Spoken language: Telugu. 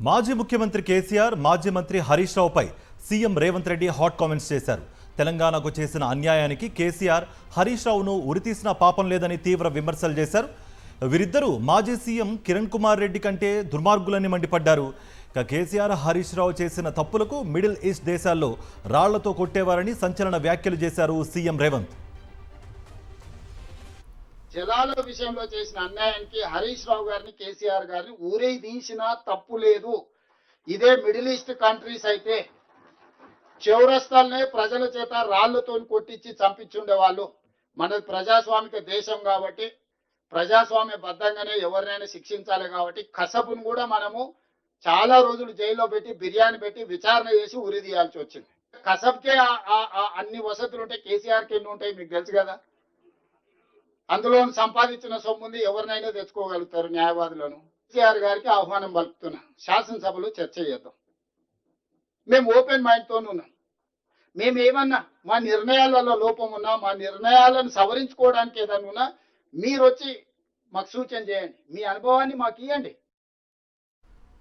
మాజీ ముఖ్యమంత్రి కేసీఆర్ మాజీ మంత్రి హరీష్ రావుపై CM Revanth Reddy hot comments చేశారు. తెలంగాణకు చేసిన అన్యాయానికి కేసీఆర్ హరీష్ రావును ఉరితీసిన పాపం లేదని తీవ్ర విమర్శలు చేశారు. వీరిద్దరూ మాజీ సీఎం కిరణ్ కుమార్ రెడ్డి కంటే దుర్మార్గులని మండిపడ్డారు. కేసీఆర్ హరీష్ రావు చేసిన తప్పులకు మిడిల్ ఈస్ట్ దేశాల్లో రాళ్లతో కొట్టేవారని సంచలన వ్యాఖ్యలు చేశారు సీఎం రేవంత్. జలాల విషయంలో చేసిన అన్యాయానికి హరీష్ రావు గారిని కేసీఆర్ గారిని ఊరే తీసినా తప్పు లేదు. ఇదే మిడిల్ ఈస్ట్ కంట్రీస్ అయితే చౌరస్తాలనే ప్రజల చేత రాళ్లతో కొట్టించి చంపించుండే వాళ్ళు. మనది ప్రజాస్వామిక దేశం కాబట్టి ప్రజాస్వామ్య బద్ధంగానే ఎవరినైనా శిక్షించాలి కాబట్టి కసబును కూడా మనము చాలా రోజులు జైల్లో పెట్టి బిర్యానీ పెట్టి విచారణ చేసి ఉరి తీయాల్సి వచ్చింది. కసబ్కే అన్ని వసతులు ఉంటాయి, కేసీఆర్కి ఎన్ని ఉంటాయి మీకు తెలుసు కదా. అందులో సంపాదించిన సొమ్ముంది ఎవరినైనా తెచ్చుకోగలుగుతారు న్యాయవాదులను. కేసీఆర్ గారికి ఆహ్వానం పలుకుతున్నా, శాసనసభలో చర్చ చేద్దాం. మేము ఓపెన్ మైండ్తో ఉన్నాం. మేము ఏమన్నా మా నిర్ణయాలలో లోపం ఉన్నా, మా నిర్ణయాలను సవరించుకోవడానికి ఏదన్నా ఉన్నా మీరు వచ్చి మాకు సూచన చేయండి, మీ అనుభవాన్ని మాకు ఇవ్వండి.